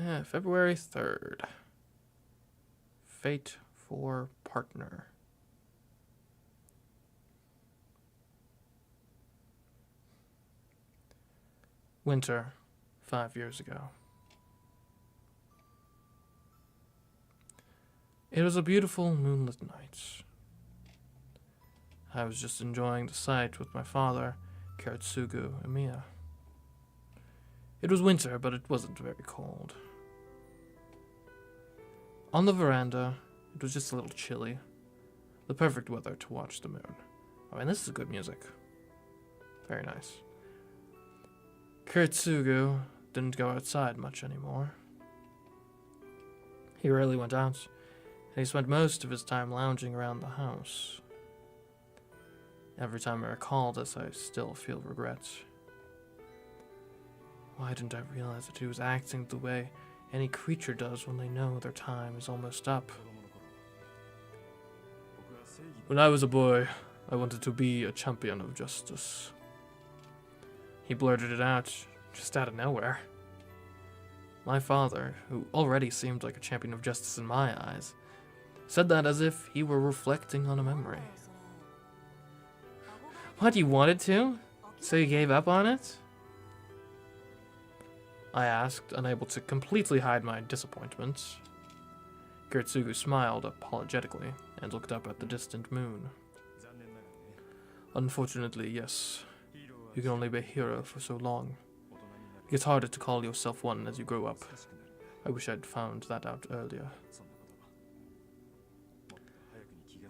February 3rd. Fate for partner. Winter, 5 years ago. It was a beautiful moonlit night. I was just enjoying the sight with my father, Karatsugu, and Mia. It was winter, but it wasn't very cold. On the veranda, it was just a little chilly. The perfect weather to watch the moon. I mean, this is good music. Very nice. Karatsugu didn't go outside much anymore. He rarely went out, and he spent most of his time lounging around the house. Every time I recall this, I still feel regret. Why didn't I realize that he was acting the way any creature does when they know their time is almost up? When I was a boy, I wanted to be a champion of justice. He blurted it out, just out of nowhere. My father, who already seemed like a champion of justice in my eyes, said that as if he were reflecting on a memory. What, you wanted to? So you gave up on it? I asked, unable to completely hide my disappointment. Karatsugu smiled apologetically and looked up at the distant moon. Unfortunately, yes. You can only be a hero for so long. It gets harder to call yourself one as you grow up. I wish I'd found that out earlier.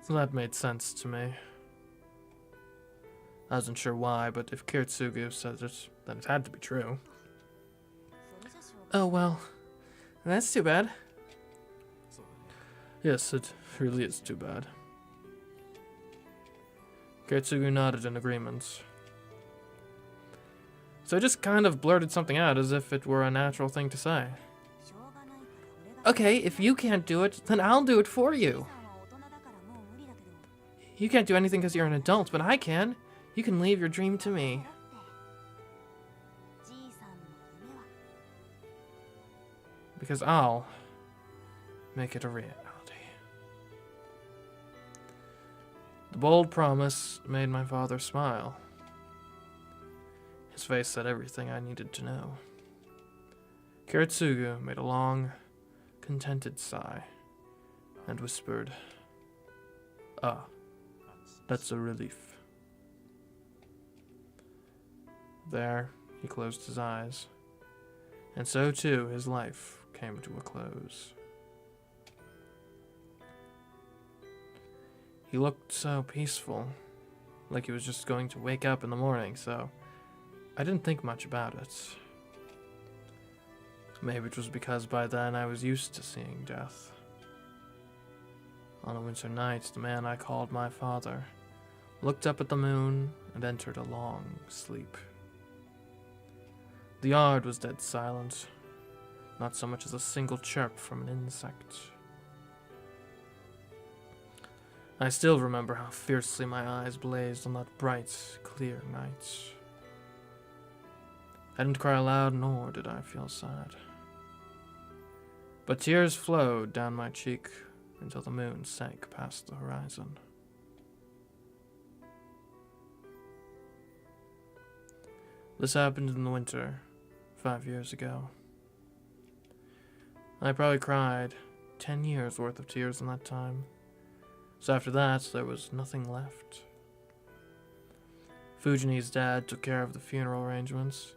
That made sense to me. I wasn't sure why, but if Karatsugu said it, then it had to be true. Oh well, that's too bad. Yes, it really is too bad. Karatsugu nodded in agreement. So I just kind of blurted something out as if it were a natural thing to say. Okay, if you can't do it, then I'll do it for you. You can't do anything because you're an adult, but I can. You can leave your dream to me. Because I'll make it a reality. The bold promise made my father smile. His face said everything I needed to know. Karatsugu made a long, contented sigh and whispered, "Ah, that's a relief." There, he closed his eyes, and so too his life came to a close. He looked so peaceful, like he was just going to wake up in the morning, so I didn't think much about it. Maybe it was because by then I was used to seeing death. On a winter night, the man I called my father looked up at the moon and entered a long sleep. The yard was dead silent, not so much as a single chirp from an insect. I still remember how fiercely my eyes blazed on that bright, clear night. I didn't cry aloud, nor did I feel sad. But tears flowed down my cheek until the moon sank past the horizon. This happened in the winter, 5 years ago. I probably cried 10 years worth of tears in that time. So after that, there was nothing left. Fujini's dad took care of the funeral arrangements,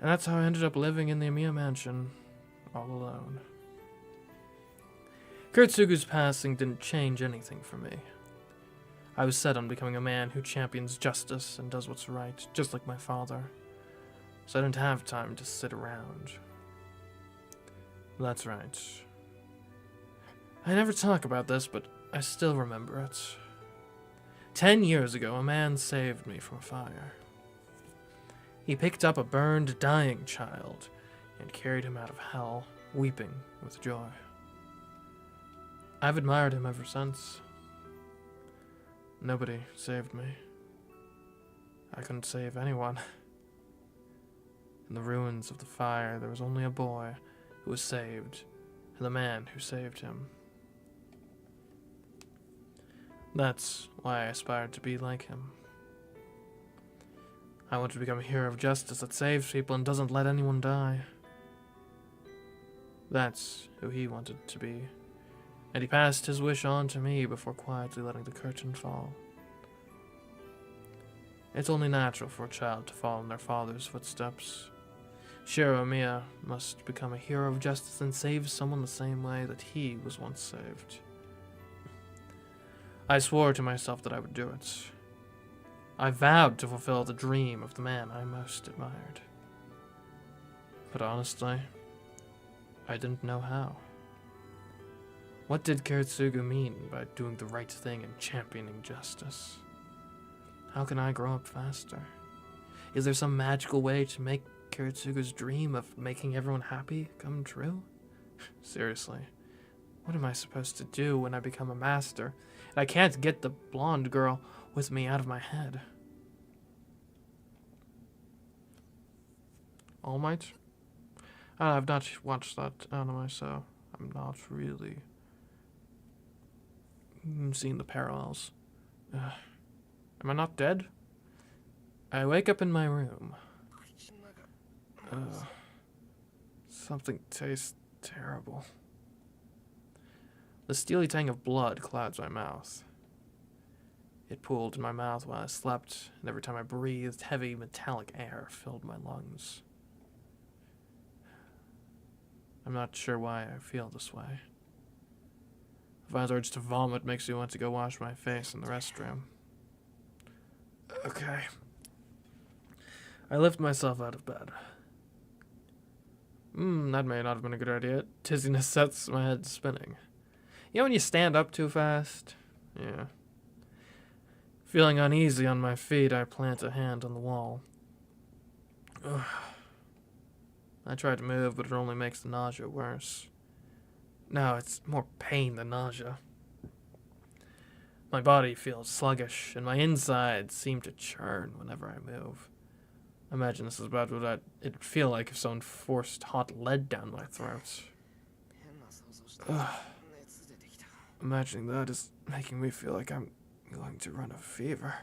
and that's how I ended up living in the Amiya mansion, all alone. Karatsugu's passing didn't change anything for me. I was set on becoming a man who champions justice and does what's right, just like my father. So I didn't have time to sit around. That's right. I never talk about this, but I still remember it. 10 years ago, a man saved me from a fire. He picked up a burned, dying child and carried him out of hell, weeping with joy. I've admired him ever since. Nobody saved me. I couldn't save anyone. In the ruins of the fire, there was only a boy who was saved, and the man who saved him. That's why I aspired to be like him. I want to become a hero of justice that saves people and doesn't let anyone die. That's who he wanted to be, and he passed his wish on to me before quietly letting the curtain fall. It's only natural for a child to follow in their father's footsteps. Shiro Mia must become a hero of justice and save someone the same way that he was once saved. I swore to myself that I would do it. I vowed to fulfill the dream of the man I most admired. But honestly, I didn't know how. What did Kiritsugu mean by doing the right thing and championing justice? How can I grow up faster? Is there some magical way to make Kiritsugu's dream of making everyone happy come true? Seriously, what am I supposed to do when I become a master and I can't get the blonde girl with me out of my head? All Might? I've not watched that anime, so I'm not really seeing the parallels. Am I not dead? I wake up in my room. Something tastes terrible. The steely tang of blood clouds my mouth. It pooled in my mouth while I slept, and every time I breathed, heavy metallic air filled my lungs. I'm not sure why I feel this way. The violent urge to vomit makes me want to go wash my face in the restroom. Okay. I lift myself out of bed. That may not have been a good idea. Dizziness sets my head spinning. You know when you stand up too fast? Yeah. Feeling uneasy on my feet, I plant a hand on the wall. Ugh. I try to move, but it only makes the nausea worse. No, it's more pain than nausea. My body feels sluggish, and my insides seem to churn whenever I move. Imagine this is about what it'd feel like if someone forced hot lead down my throat. Ugh. Imagining that is making me feel like I'm going to run a fever.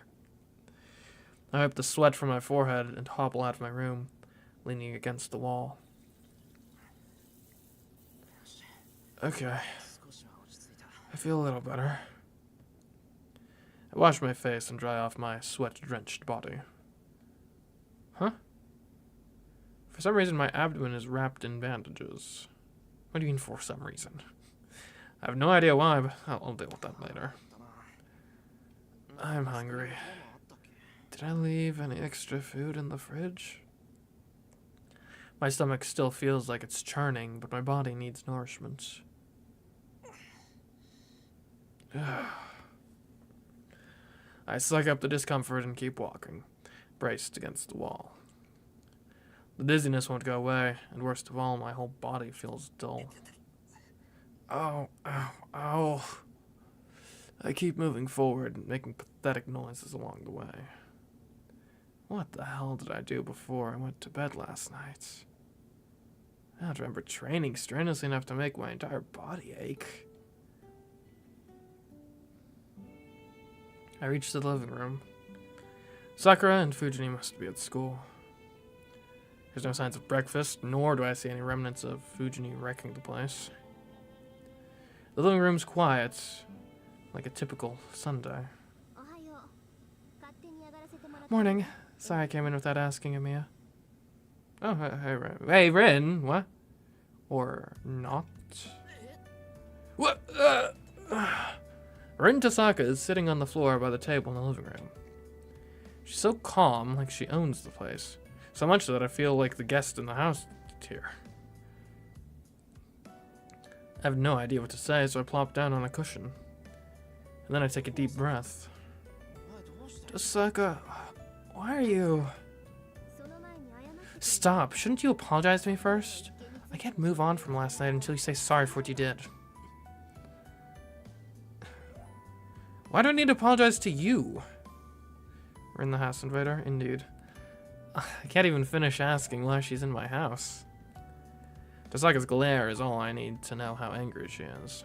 I wipe the sweat from my forehead and hobble out of my room, leaning against the wall. Okay. I feel a little better. I wash my face and dry off my sweat-drenched body. Huh? For some reason, my abdomen is wrapped in bandages. What do you mean, for some reason? I have no idea why, but I'll deal with that later. I'm hungry. Did I leave any extra food in the fridge? My stomach still feels like it's churning, but my body needs nourishment. I suck up the discomfort and keep walking, braced against the wall. The dizziness won't go away, and worst of all, my whole body feels dull. Ow, ow, ow. I keep moving forward, making pathetic noises along the way. What the hell did I do before I went to bed last night? I don't remember training strenuously enough to make my entire body ache. I reached the living room. Sakura and Fujini must be at school. There's no signs of breakfast, nor do I see any remnants of Fujini wrecking the place. The living room's quiet, like a typical Sunday. Morning. Sorry I came in without asking, Amiya. Oh, hey, Rin. Hey, Rin, what? Or not? What? Rin Tasaka is sitting on the floor by the table in the living room. She's so calm, like she owns the place. So much that I feel like the guest in the house here. I have no idea what to say, so I plop down on a cushion. And then I take a deep breath. Tasaka, why are you... Stop, shouldn't you apologize to me first? I can't move on from last night until you say sorry for what you did. Why do I need to apologize to you? We're in the house, invader. Indeed. I can't even finish asking why she's in my house. Tasaka's glare is all I need to know how angry she is.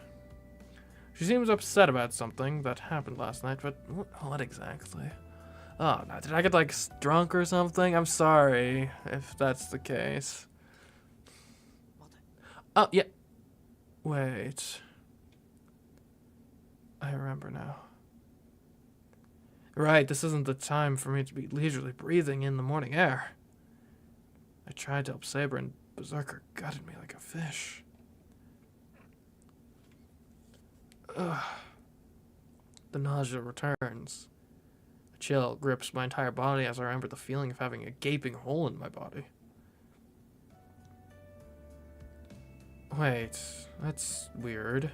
She seems upset about something that happened last night, but what exactly? Oh, no, did I get, like, drunk or something? I'm sorry if that's the case. Oh, yeah. Wait. I remember now. Right, this isn't the time for me to be leisurely breathing in the morning air. I tried to help Saber, and Berserker gutted me like a fish. Ugh. The nausea returns. A chill grips my entire body as I remember the feeling of having a gaping hole in my body. Wait, that's weird.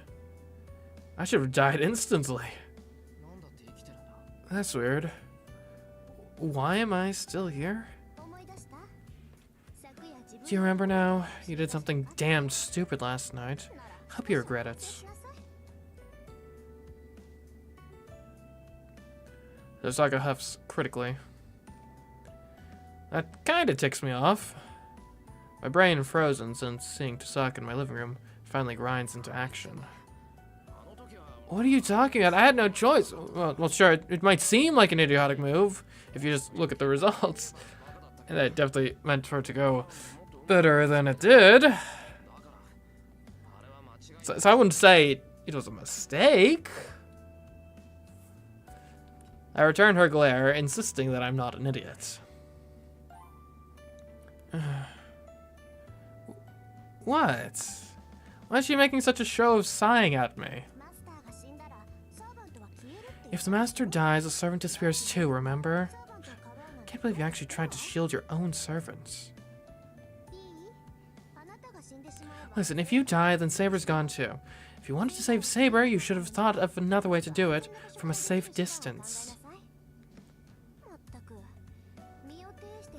I should have died instantly. That's weird. Why am I still here? Do you remember now? You did something damn stupid last night. Hope you regret it. Tasaka huffs critically. That kinda ticks me off. My brain frozen since seeing Tasaka in my living room finally grinds into action. What are you talking about? I had no choice. Well, sure, it might seem like an idiotic move if you just look at the results. And I definitely meant for it to go better than it did. So I wouldn't say it was a mistake. I returned her glare, insisting that I'm not an idiot. What? Why is she making such a show of sighing at me? If the master dies, the servant disappears too, remember? I can't believe you actually tried to shield your own servants. Listen, if you die, then Saber's gone too. If you wanted to save Saber, you should have thought of another way to do it, from a safe distance.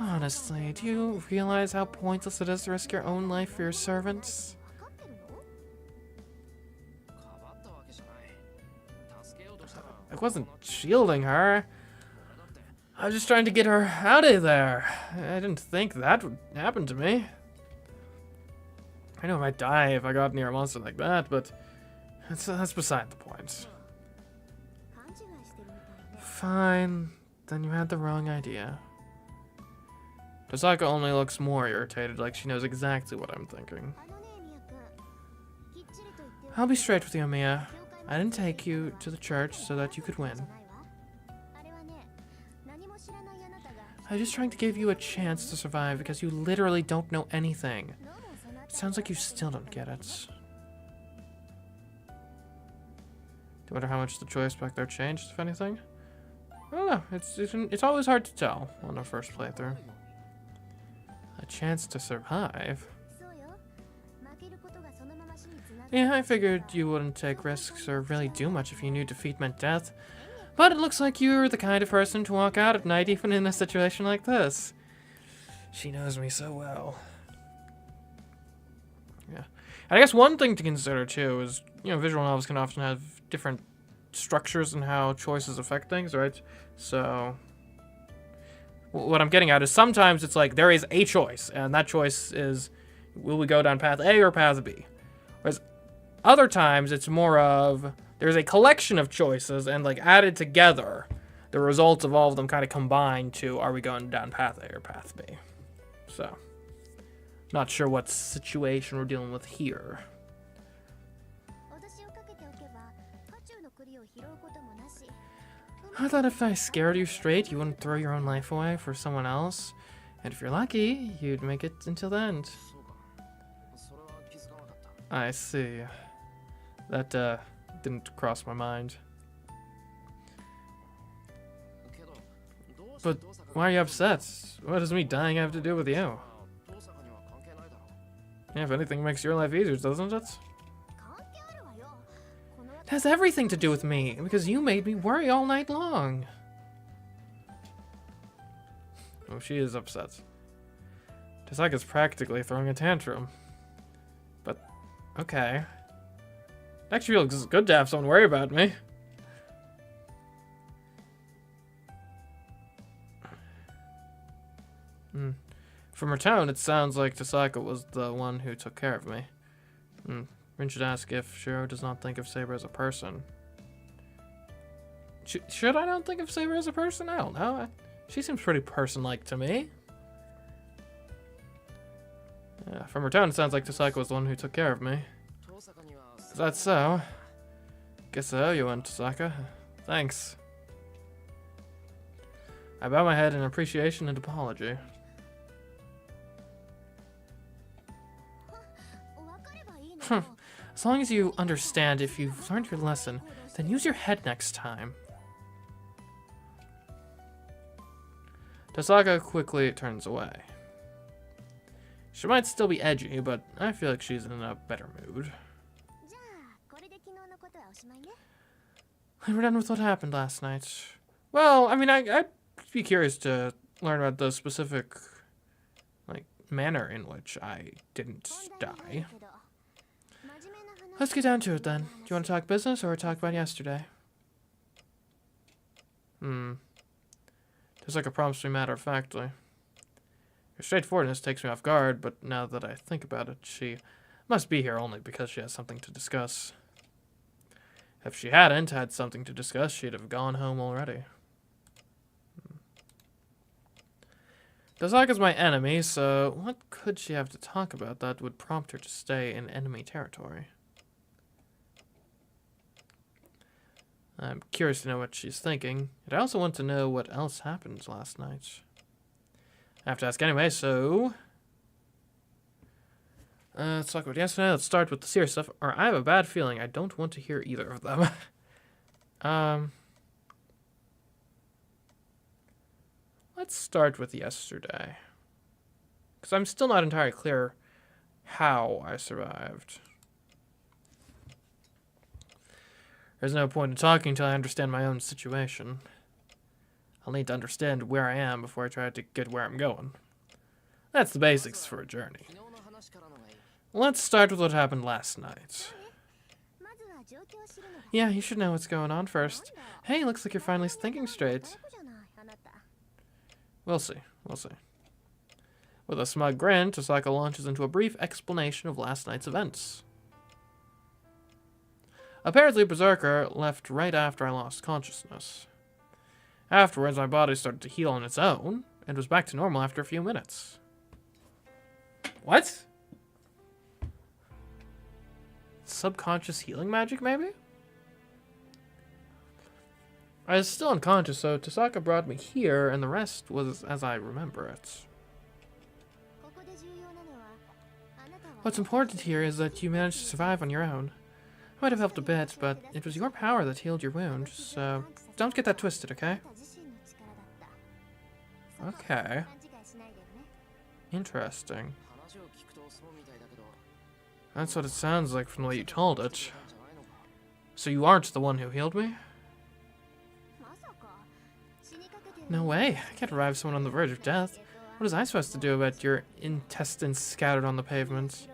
Honestly, do you realize how pointless it is to risk your own life for your servants? I wasn't shielding her. I was just trying to get her out of there. I didn't think that would happen to me. I know I might die if I got near a monster like that, but that's beside the point. Fine, then you had the wrong idea. Tasaka only looks more irritated, like she knows exactly what I'm thinking. I'll be straight with you, Mia. I didn't take you to the church so that you could win. I was just trying to give you a chance to survive because you literally don't know anything. It sounds like you still don't get it. Do you wonder how much the choice back there changed, if anything? I don't know. It's always hard to tell on a first playthrough. A chance to survive? Yeah, I figured you wouldn't take risks or really do much if you knew defeat meant death. But it looks like you're the kind of person to walk out at night even in a situation like this. She knows me so well. Yeah. And I guess one thing to consider too is, visual novels can often have different structures and how choices affect things, right? So what I'm getting at is sometimes it's like there is a choice, and that choice is, will we go down path A or path B? Whereas other times it's more of there's a collection of choices, and like added together, the results of all of them kind of combine to, are we going down path A or path B? So, not sure what situation we're dealing with here. I thought if I scared you straight, you wouldn't throw your own life away for someone else. And if you're lucky, you'd make it until the end. I see. That, didn't cross my mind. But why are you upset? What does me dying have to do with you? Yeah, if anything makes your life easier, doesn't it? It has everything to do with me, because you made me worry all night long. Oh, she is upset. Tasaka's practically throwing a tantrum. But, okay. It actually feels good to have someone worry about me. From her tone, it sounds like Tasaka was the one who took care of me. Rin should ask if Shiro does not think of Saber as a person. Should I not think of Saber as a person? I don't know. She seems pretty person-like to me. Yeah, from her tone, it sounds like Tasaka was the one who took care of me. Is that so? Guess I owe you one, Tasaka. Thanks. I bow my head in appreciation and apology. As long as you understand if you've learned your lesson, then use your head next time. Tasaka quickly turns away. She might still be edgy, but I feel like she's in a better mood. We're done with what happened last night. Well, I mean, I'd be curious to learn about the specific, like, manner in which I didn't die. Let's get down to it then. Do you want to talk business or talk about yesterday? Just like a promise me matter-of-factly. Her straightforwardness takes me off guard, but now that I think about it, she must be here only because she has something to discuss. If she hadn't had something to discuss, she'd have gone home already. Tasaka's my enemy, so what could she have to talk about that would prompt her to stay in enemy territory? I'm curious to know what she's thinking, and I also want to know what else happened last night. I have to ask anyway, so... let's talk about yesterday. Let's start with the serious stuff, or I have a bad feeling I don't want to hear either of them. Let's start with yesterday. Because I'm still not entirely clear how I survived. There's no point in talking until I understand my own situation. I'll need to understand where I am before I try to get where I'm going. That's the basics for a journey. Let's start with what happened last night. Yeah, you should know what's going on first. Hey, looks like you're finally thinking straight. We'll see. We'll see. With a smug grin, Tasaka launches into a brief explanation of last night's events. Apparently, Berserker left right after I lost consciousness. Afterwards, my body started to heal on its own, and was back to normal after a few minutes. What? Subconscious healing magic, maybe? I was still unconscious, so Tasaka brought me here, and the rest was as I remember it. What's important here is that you managed to survive on your own. I might have helped a bit, but it was your power that healed your wound, so don't get that twisted, okay? Okay. Interesting. That's what it sounds like from the way you told it. So you aren't the one who healed me? No way. I can't revive someone on the verge of death. What was I supposed to do about your intestines scattered on the pavement?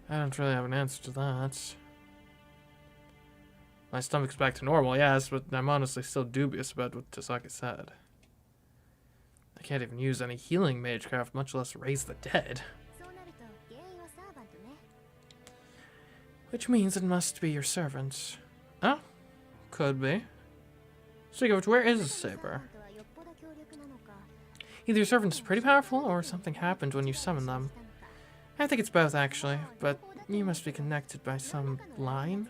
I don't really have an answer to that. My stomach's back to normal, yes, but I'm honestly still dubious about what Tasaka said. I can't even use any healing MageCraft, much less raise the dead. Which means it must be your servant. Oh, could be. Speaking of which, where is Saber? Either your servant is pretty powerful, or something happened when you summoned them. I think it's both, actually, but you must be connected by some line?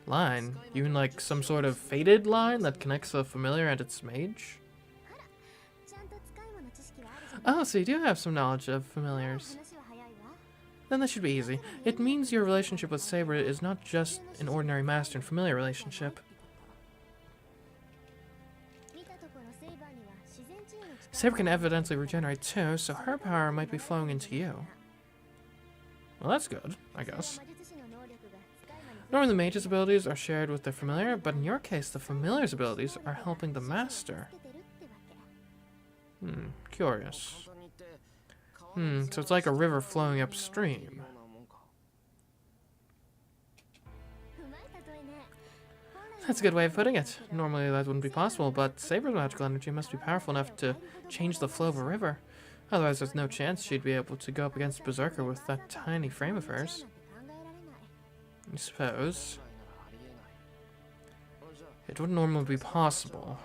Line? You mean like some sort of fated line that connects a familiar and its mage? Oh, so you do have some knowledge of familiars. Then this should be easy. It means your relationship with Saber is not just an ordinary master and familiar relationship. Saber can evidently regenerate too, so her power might be flowing into you. Well, that's good, I guess. Normally the mage's abilities are shared with the familiar, but in your case, the familiar's abilities are helping the master. Curious. So it's like a river flowing upstream. That's a good way of putting it. Normally that wouldn't be possible, but Saber's magical energy must be powerful enough to change the flow of a river. Otherwise there's no chance she'd be able to go up against Berserker with that tiny frame of hers. I suppose. It wouldn't normally be possible.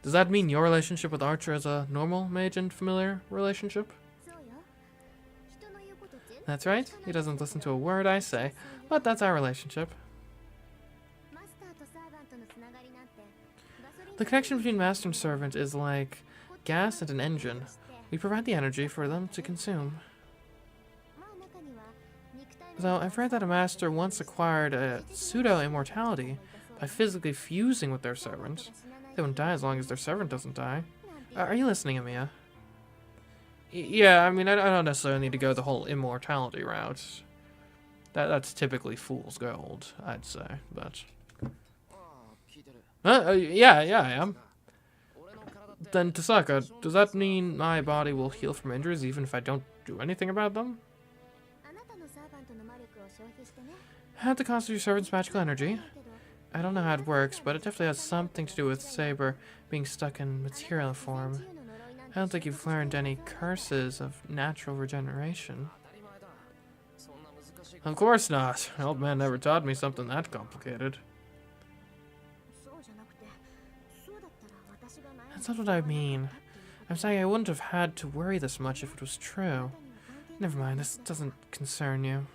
Does that mean your relationship with Archer is a normal mage and familiar relationship? That's right. He doesn't listen to a word I say, but that's our relationship. The connection between master and servant is like gas and an engine. We provide the energy for them to consume. Though I've read that a master once acquired a pseudo-immortality by physically fusing with their servant. They won't die as long as their servant doesn't die. Are you listening, Amiya? Yeah, I mean, I don't necessarily need to go the whole immortality route. That's typically fool's gold, I'd say, but... yeah, I am. Then, Tasaka, does that mean my body will heal from injuries even if I don't do anything about them? At the cost of your servant's magical energy. I don't know how it works, but it definitely has something to do with Saber being stuck in material form. I don't think you've learned any curses of natural regeneration. Of course not. The old man never taught me something that complicated. That's not what I mean. I'm saying I wouldn't have had to worry this much if it was true. Never mind, this doesn't concern you.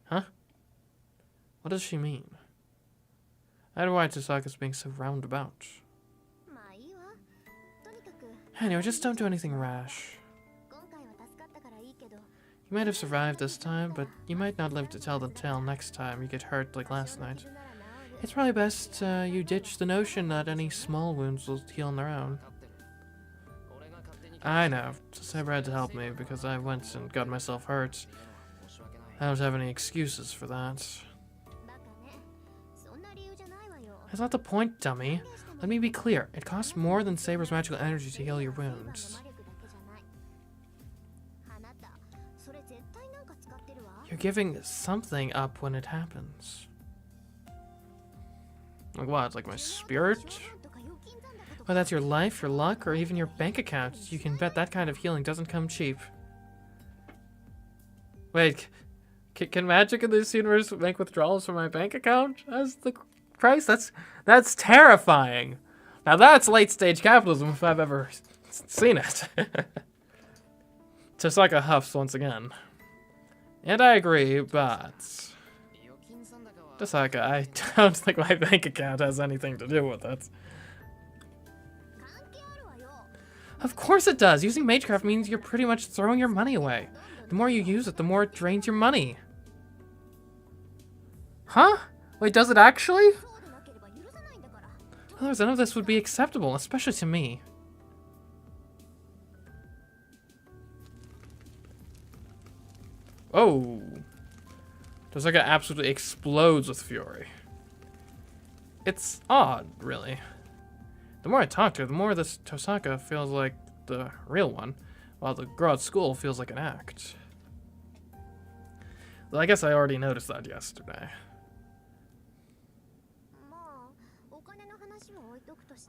Huh? What does she mean? I don't know why Tasaka's being so roundabout. Anyway, just don't do anything rash. You might have survived this time, but you might not live to tell the tale next time you get hurt like last night. It's probably best you ditch the notion that any small wounds will heal on their own. I know. Saber had to help me because I went and got myself hurt. I don't have any excuses for that. That's not the point, dummy. Let me be clear. It costs more than Saber's magical energy to heal your wounds. You're giving something up when it happens. Like what? Like my spirit? Whether that's your life, your luck, or even your bank account, you can bet that kind of healing doesn't come cheap. Wait, can magic in this universe make withdrawals from my bank account as the price? That's terrifying. Now that's late-stage capitalism if I've ever seen it. Tasaka huffs once again. And I agree, but... Tasaka, I don't think my bank account has anything to do with it. Of course it does! Using CMeeCraft means you're pretty much throwing your money away. The more you use it, the more it drains your money. Huh? Wait, does it actually? Otherwise, none of this would be acceptable, especially to me. Oh. Tosaka absolutely explodes with fury. It's odd, really. The more I talk to her, the more this Tosaka feels like the real one, while the girl at school feels like an act. Well, I guess I already noticed that yesterday.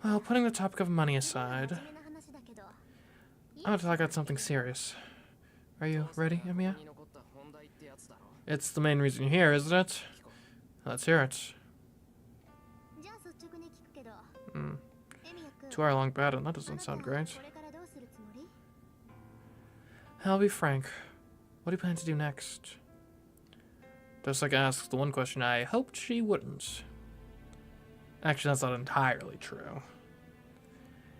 Well, putting the topic of money aside, I want to talk about something serious. Are you ready, Amiya? It's the main reason you're here, isn't it? Let's hear it. 2-hour-long battle, that doesn't sound great. I'll be frank. What do you plan to do next? Just like asks the one question I hoped she wouldn't. Actually, that's not entirely true.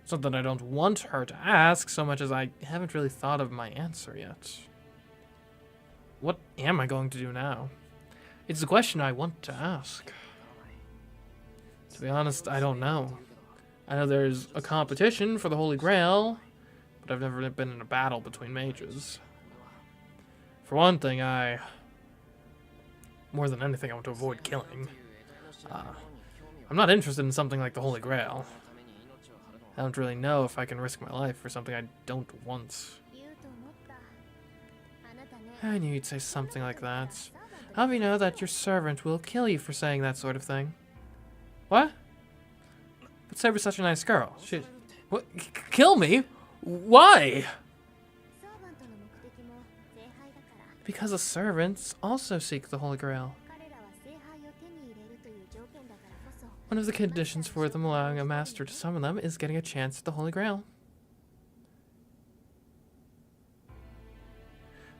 It's not that I don't want her to ask, so much as I haven't really thought of my answer yet. What am I going to do now? It's the question I want to ask. To be honest, I don't know. I know there's a competition for the Holy Grail, but I've never been in a battle between mages. For one thing, more than anything, I want to avoid killing. I'm not interested in something like the Holy Grail. I don't really know if I can risk my life for something I don't want. I knew you'd say something like that. How do you know that your servant will kill you for saying that sort of thing? What? But Saber's such a nice girl. She... What? Kill me? Why? Because the servants also seek the Holy Grail. One of the conditions for them allowing a master to summon them is getting a chance at the Holy Grail.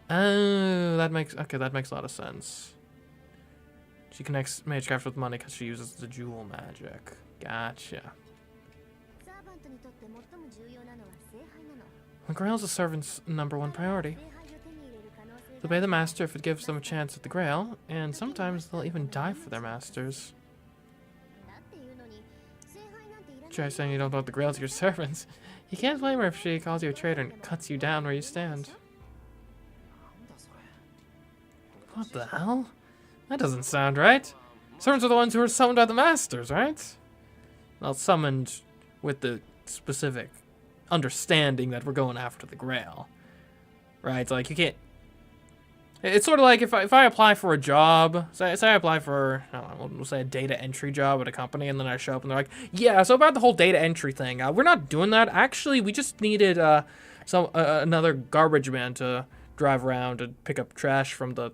Oh, that makes a lot of sense. She connects MageCraft with money because she uses the jewel magic. Gotcha. The Grail is the servant's #1 priority. They'll obey the master if it gives them a chance at the Grail, and sometimes they'll even die for their masters. Try saying you don't want the Grail to your servants. You can't blame her if she calls you a traitor and cuts you down where you stand. What the hell? That doesn't sound right. Servants are the ones who are summoned by the masters, right? Well, summoned with the specific understanding that we're going after the Grail. Right? Like, you can't... It's sort of like if I apply for a job, say I apply for, I don't know, we'll say a data entry job at a company, and then I show up and they're like, yeah, so about the whole data entry thing, we're not doing that. Actually, we just needed another garbage man to drive around and pick up trash from the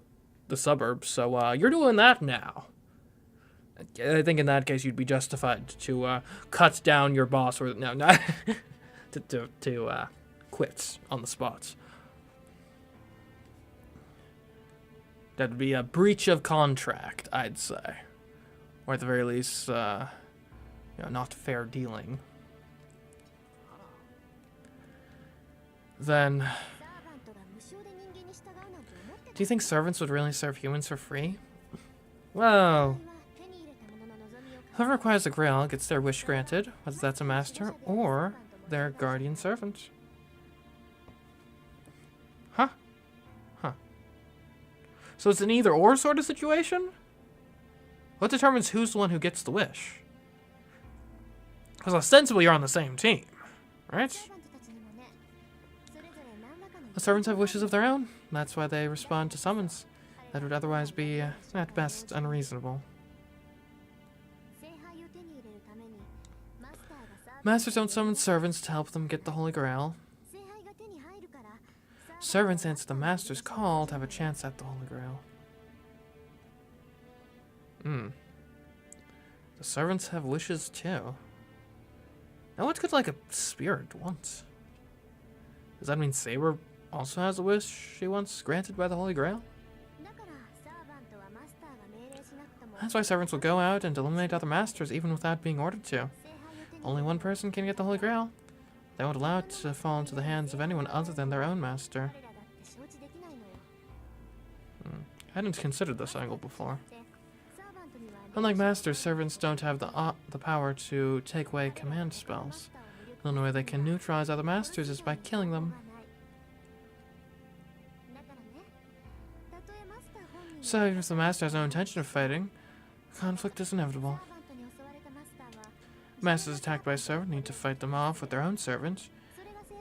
suburbs, so you're doing that now. I think in that case you'd be justified to cut down your boss, or no, not to quit on the spot. That would be a breach of contract, I'd say, or at the very least, not fair dealing. Then, do you think servants would really serve humans for free? Well, whoever requires the Grail gets their wish granted, whether that's a master or their guardian servant. Huh? Huh. So it's an either-or sort of situation? What determines who's the one who gets the wish? Because ostensibly you're on the same team, right? The servants have wishes of their own. That's why they respond to summons that would otherwise be, at best, unreasonable. Masters don't summon servants to help them get the Holy Grail. Servants answer the master's call to have a chance at the Holy Grail. The servants have wishes too. Now what could, like, a spirit want? Does that mean Saber also has a wish she wants granted by the Holy Grail? That's why servants will go out and eliminate other masters even without being ordered to. Only one person can get the Holy Grail. They won't allow it to fall into the hands of anyone other than their own master. I hadn't considered this angle before. Unlike masters, servants don't have the power to take away command spells. The only way they can neutralize other masters is by killing them. So, if the master has no intention of fighting, conflict is inevitable. Masters attacked by a servant need to fight them off with their own servant.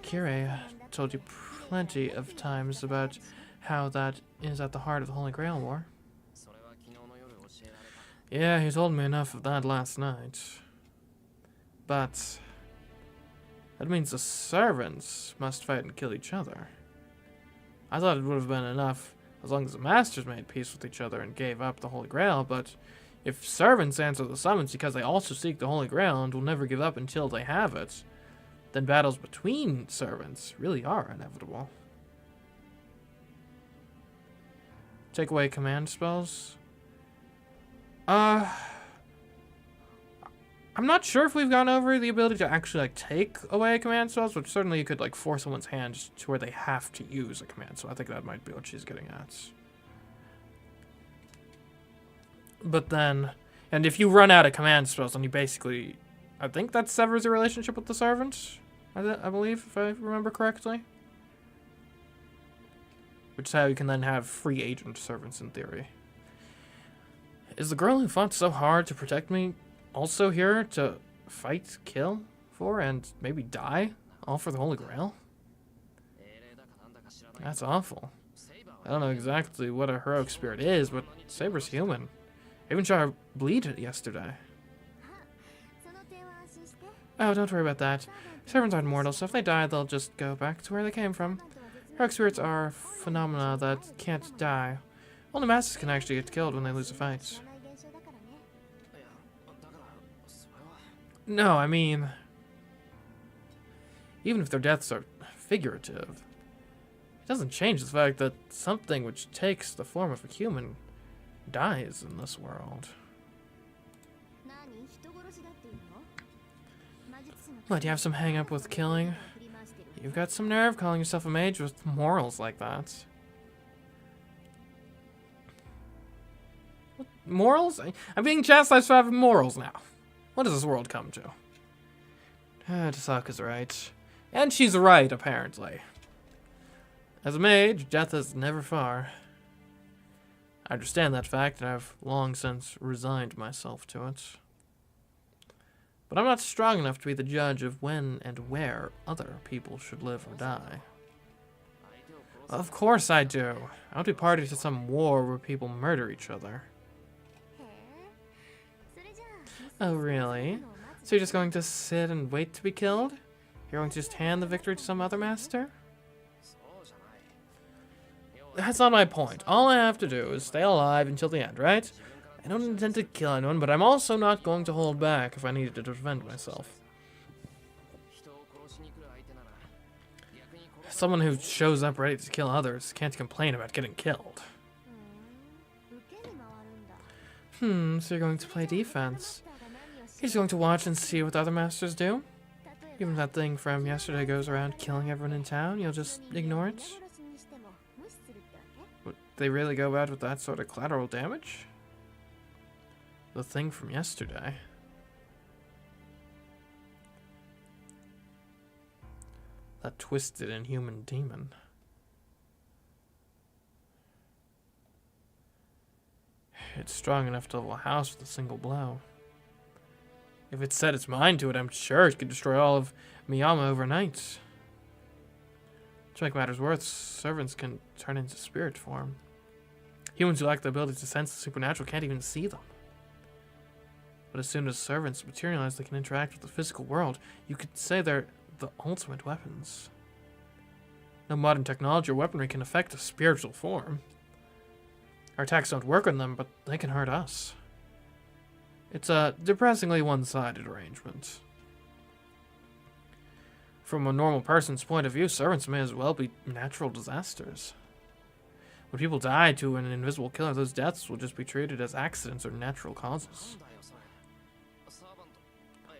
Kirei told you plenty of times about how that is at the heart of the Holy Grail War. Yeah, he told me enough of that last night. But that means the servants must fight and kill each other. I thought it would have been enough as long as the masters made peace with each other and gave up the Holy Grail, but if servants answer the summons because they also seek the Holy Grail and will never give up until they have it, then battles between servants really are inevitable. Take away command spells? I'm not sure if we've gone over the ability to actually, like, take away command spells, but certainly you could, like, force someone's hand to where they have to use a command, so I think that might be what she's getting at. But then, and if you run out of command spells, then you basically, I think that severs your relationship with the servant, I believe, if I remember correctly. Which is how you can then have free agent servants in theory. Is the girl who fought so hard to protect me also here to fight, kill for and maybe die? All for the Holy Grail? That's awful. I don't know exactly what a heroic spirit is, but Saber's human. I even saw her bleed yesterday. Oh, don't worry about that. Servants aren't mortal, so if they die, they'll just go back to where they came from. Heroic spirits are phenomena that can't die. Only masters can actually get killed when they lose a fight. No, I mean, even if their deaths are figurative, it doesn't change the fact that something which takes the form of a human dies in this world. What, you have some hang-up with killing? You've got some nerve calling yourself a mage with morals like that. What, morals? I'm being chastised for having morals now. What does this world come to? Tasaka's right. And she's right, apparently. As a mage, death is never far. I understand that fact, and I've long since resigned myself to it. But I'm not strong enough to be the judge of when and where other people should live or die. Of course I do. I won't be party to some war where people murder each other. Oh, really? So you're just going to sit and wait to be killed? You're going to just hand the victory to some other master? That's not my point. All I have to do is stay alive until the end, right? I don't intend to kill anyone, but I'm also not going to hold back if I needed to defend myself. Someone who shows up ready to kill others can't complain about getting killed. So you're going to play defense. You're just going to watch and see what the other masters do? Even if that thing from yesterday goes around killing everyone in town, you'll just ignore it? Would they really go about with that sort of collateral damage? The thing from yesterday. That twisted inhuman demon. It's strong enough to level a house with a single blow. If it set its mind to it, I'm sure it could destroy all of Miyama overnight. To make matters worse, servants can turn into spirit form. Humans who lack the ability to sense the supernatural can't even see them. But as soon as servants materialize, they can interact with the physical world. You could say they're the ultimate weapons. No modern technology or weaponry can affect a spiritual form. Our attacks don't work on them, but they can hurt us. It's a depressingly one-sided arrangement. From a normal person's point of view, servants may as well be natural disasters. When people die to an invisible killer, those deaths will just be treated as accidents or natural causes.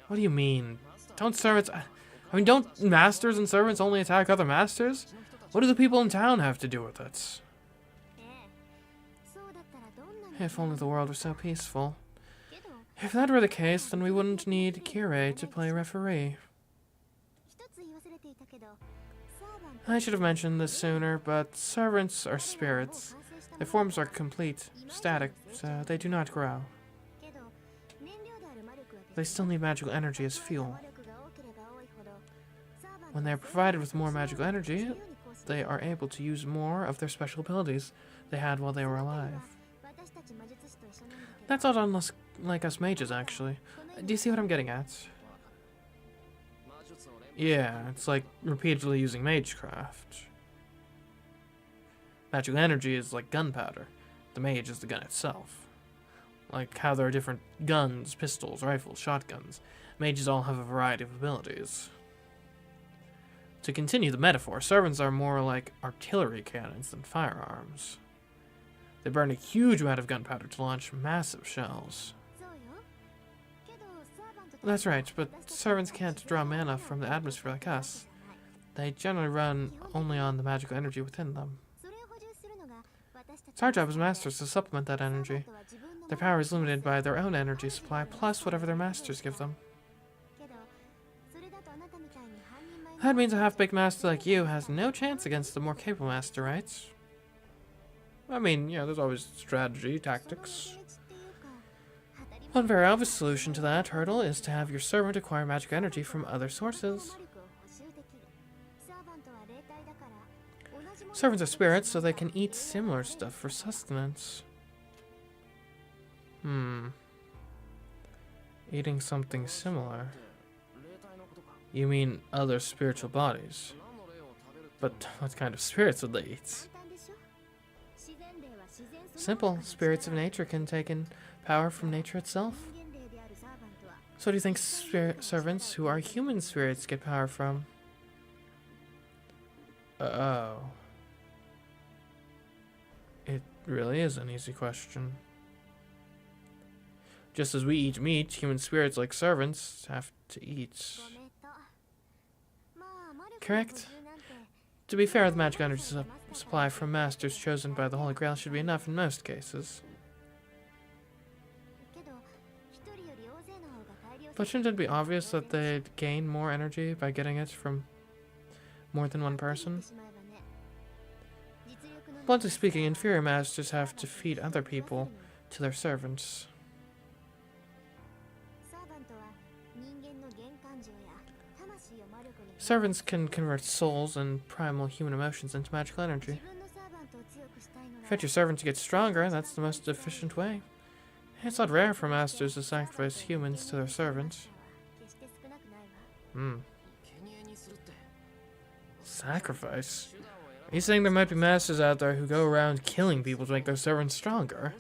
What do you mean? Don't servants... I mean, don't masters and servants only attack other masters? What do the people in town have to do with it? If only the world were so peaceful. If that were the case, then we wouldn't need Kirei to play referee. I should have mentioned this sooner, but servants are spirits. Their forms are complete, static, so they do not grow. They still need magical energy as fuel. When they are provided with more magical energy, they are able to use more of their special abilities they had while they were alive. That's not unlike us mages, actually. Do you see what I'm getting at? Yeah, it's like repeatedly using MageCraft. Magical energy is like gunpowder. The mage is the gun itself. Like how there are different guns, pistols, rifles, shotguns. Mages all have a variety of abilities. To continue the metaphor, servants are more like artillery cannons than firearms. They burn a huge amount of gunpowder to launch massive shells. That's right, but servants can't draw mana from the atmosphere like us. They generally run only on the magical energy within them. It's our job as masters to supplement that energy. Their power is limited by their own energy supply, plus whatever their masters give them. That means a half-baked master like you has no chance against the more capable master, right? I mean, yeah, there's always strategy, tactics. One very obvious solution to that hurdle is to have your servant acquire magic energy from other sources. Servants are spirits, so they can eat similar stuff for sustenance. Eating something similar. You mean other spiritual bodies? But what kind of spirits would they eat? Simple. Spirits of nature can take in power from nature itself. So do you think servants who are human spirits get power from? Oh. It really is an easy question. Just as we eat meat, human spirits like servants have to eat. Correct? To be fair, the magic energy supply from masters chosen by the Holy Grail should be enough in most cases. But shouldn't it be obvious that they'd gain more energy by getting it from more than one person? Bluntly speaking, inferior masters have to feed other people to their servants. Servants can convert souls and primal human emotions into magical energy. If you want your servant to get stronger, that's the most efficient way. It's not rare for masters to sacrifice humans to their servants. Sacrifice? Are you saying there might be masters out there who go around killing people to make their servants stronger?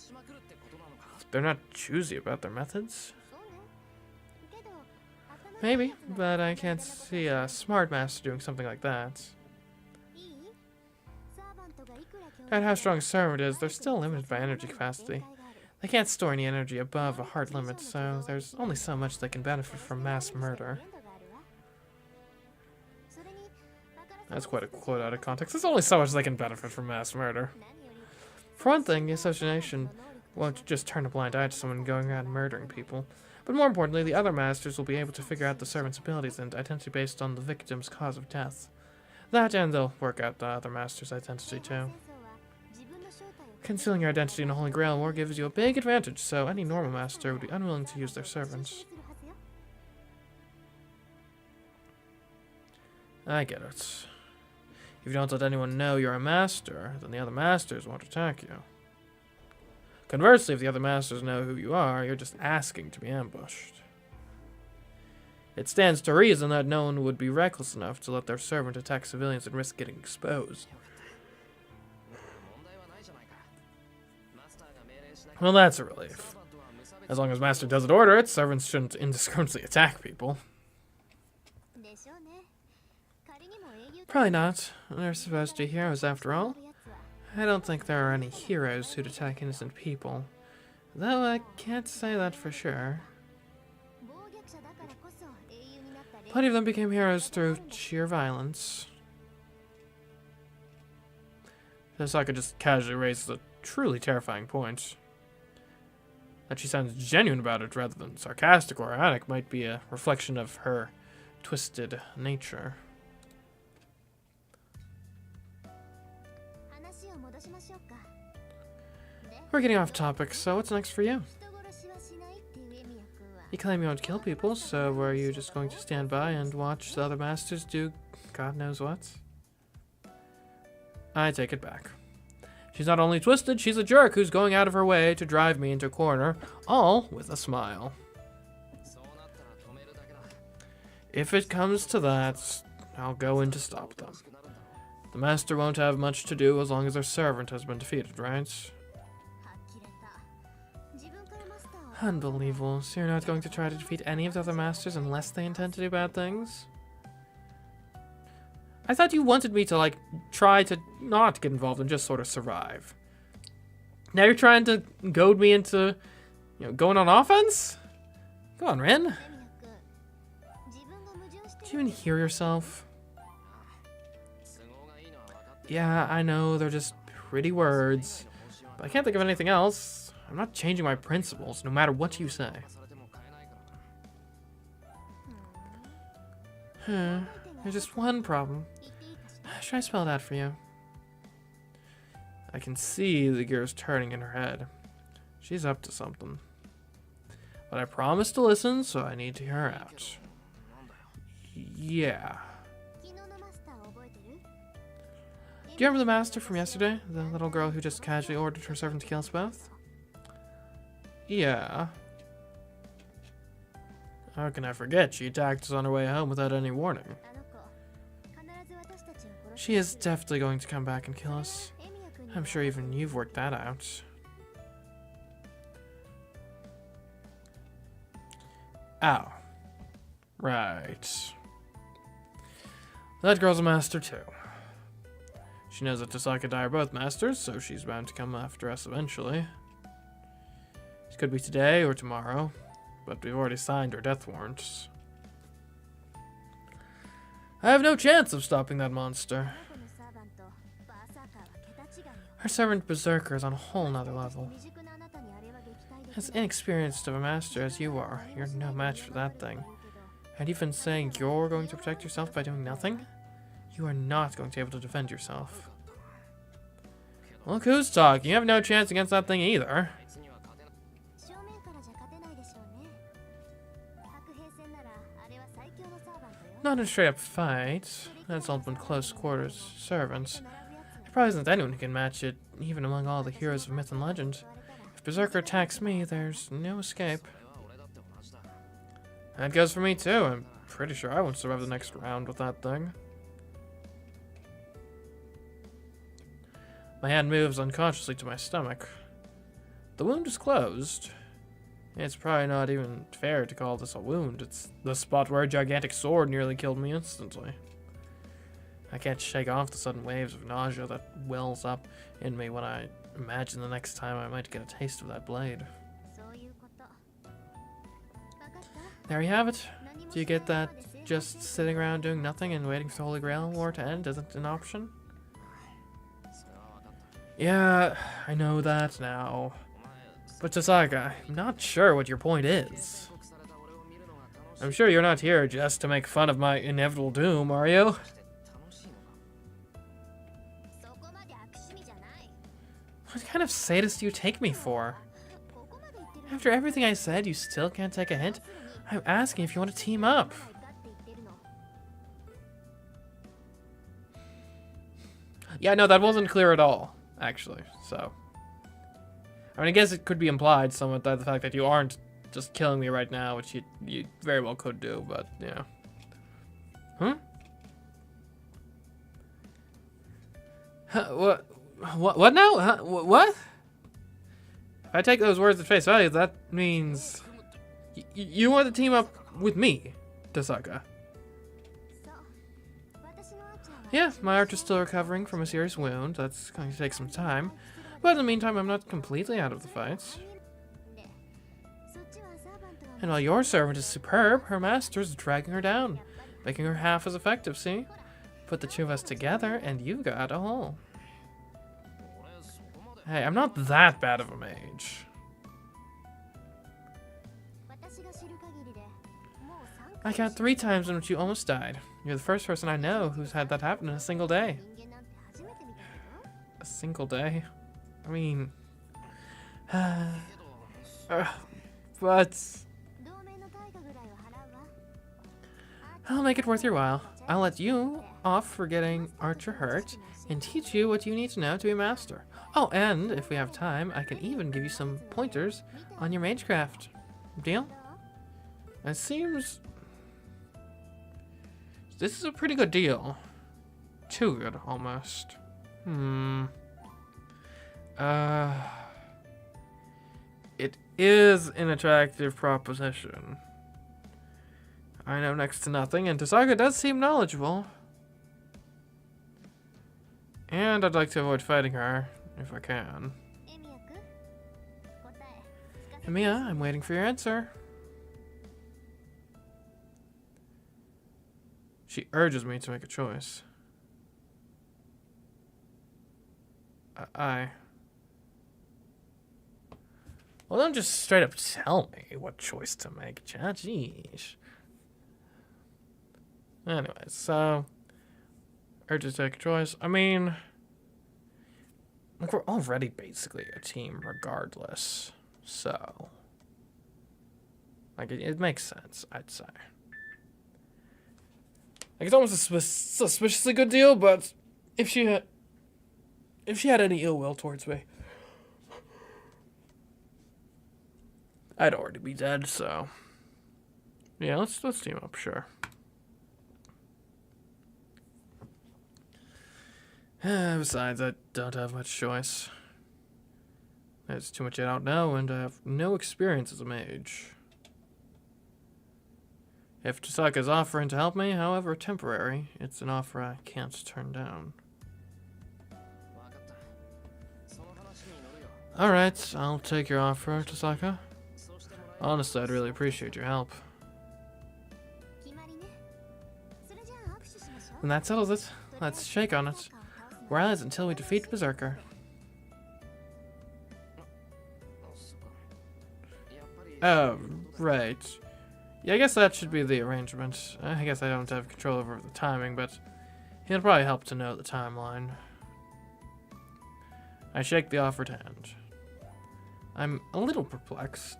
They're not choosy about their methods? Maybe, but I can't see a smart master doing something like that. No matter how strong a servant is, they're still limited by energy capacity. They can't store any energy above a hard limit, so there's only so much they can benefit from mass murder. That's quite a quote out of context. There's only so much they can benefit from mass murder. For one thing, the association won't just turn a blind eye to someone going around murdering people. But more importantly, the other masters will be able to figure out the servant's abilities and identity based on the victim's cause of death. That, and they'll work out the other master's identity too. Concealing your identity in a Holy Grail war gives you a big advantage, so any normal master would be unwilling to use their servants. I get it. If you don't let anyone know you're a master, then the other masters won't attack you. Conversely, if the other masters know who you are, you're just asking to be ambushed. It stands to reason that no one would be reckless enough to let their servant attack civilians and risk getting exposed. Well, that's a relief. As long as Master doesn't order it, servants shouldn't indiscriminately attack people. Probably not. They're supposed to be heroes after all. I don't think there are any heroes who'd attack innocent people. Though I can't say that for sure. Plenty of them became heroes through sheer violence. Hisaka just casually raises a truly terrifying point. That she sounds genuine about it rather than sarcastic or ironic might be a reflection of her twisted nature. We're getting off topic, so what's next for you? You claim you won't kill people, so are you just going to stand by and watch the other masters do God knows what? I take it back. She's not only twisted, she's a jerk who's going out of her way to drive me into a corner, all with a smile. If it comes to that, I'll go in to stop them. The master won't have much to do as long as their servant has been defeated, right? Unbelievable. So you're not going to try to defeat any of the other masters unless they intend to do bad things? I thought you wanted me to, like, try to not get involved and just sort of survive. Now you're trying to goad me into, you know, going on offense? Come on, Rin. Do you even hear yourself? Yeah, I know, they're just pretty words. But I can't think of anything else. I'm not changing my principles, no matter what you say. There's just one problem. Should I spell it out for you? I can see the gears turning in her head. She's up to something. But I promised to listen, so I need to hear her out. Yeah. Do you remember the master from yesterday? The little girl who just casually ordered her servant to kill us both? Yeah. How can I forget? She attacked us on her way home without any warning. She is definitely going to come back and kill us. I'm sure even you've worked that out. Ow. Right. That girl's a master too. She knows that Tasaka and I are both masters, so she's bound to come after us eventually. It could be today or tomorrow, but we've already signed our death warrants. I have no chance of stopping that monster. Her servant Berserker is on a whole nother level. As inexperienced of a master as you are, you're no match for that thing. And even saying you're going to protect yourself by doing nothing? You are not going to be able to defend yourself. Look who's talking. You have no chance against that thing either. Not a straight up fight. That's all been close quarters servants. There probably isn't anyone who can match it, even among all the heroes of myth and legend. If Berserker attacks me, there's no escape. That goes for me too. I'm pretty sure I won't survive the next round with that thing. My hand moves unconsciously to my stomach. The wound is closed. It's probably not even fair to call this a wound. It's the spot where a gigantic sword nearly killed me instantly. I can't shake off the sudden waves of nausea that wells up in me when I imagine the next time I might get a taste of that blade. There you have it. Do you get that just sitting around doing nothing and waiting for the Holy Grail War to end isn't an option? Yeah, I know that now. But Tasaka, I'm not sure what your point is. I'm sure you're not here just to make fun of my inevitable doom, are you? What kind of sadist do you take me for? After everything I said, you still can't take a hint? I'm asking if you want to team up. Yeah, no, that wasn't clear at all, actually, so. I mean, I guess it could be implied somewhat by the fact that you aren't just killing me right now, which you very well could do, but, yeah. Huh? What now? Huh? What? If I take those words at face value, that means you want to team up with me, Tasaka. Yeah, my arch is still recovering from a serious wound. That's going to take some time. But in the meantime, I'm not completely out of the fights. And while your servant is superb, her master is dragging her down, making her half as effective, see? Put the two of us together, and you've got a hole. Hey, I'm not that bad of a mage. I count 3 times in which you almost died. You're the first person I know who's had that happen in a single day. A single day? I mean... but... I'll make it worth your while. I'll let you off for getting Archer hurt, and teach you what you need to know to be a master. Oh, and if we have time, I can even give you some pointers on your MageCraft. Deal? It seems... this is a pretty good deal. Too good, almost. It is an attractive proposition. I know next to nothing, and Tasaka does seem knowledgeable. And I'd like to avoid fighting her, if I can. Emiya, I'm waiting for your answer. She urges me to make a choice. Well, don't just straight up tell me what choice to make, chat. Jeez. Anyways, so... urges to make a choice. I mean... like, we're already basically a team regardless. So... Like, it makes sense, I'd say. Like, it's almost a suspiciously good deal, but if she had any ill will towards me, I'd already be dead, so... Yeah, let's team up, sure. Besides, I don't have much choice. There's too much I don't know, and I have no experience as a mage. If Tosaka's offering to help me, however temporary, it's an offer I can't turn down. Alright, I'll take your offer, Tosaka. Honestly, I'd really appreciate your help. And that settles it. Let's shake on it. We're allies until we defeat Berserker. Oh, right. Yeah, I guess that should be the arrangement. I guess I don't have control over the timing, but it'll probably help to know the timeline. I shake the offered hand. I'm a little perplexed.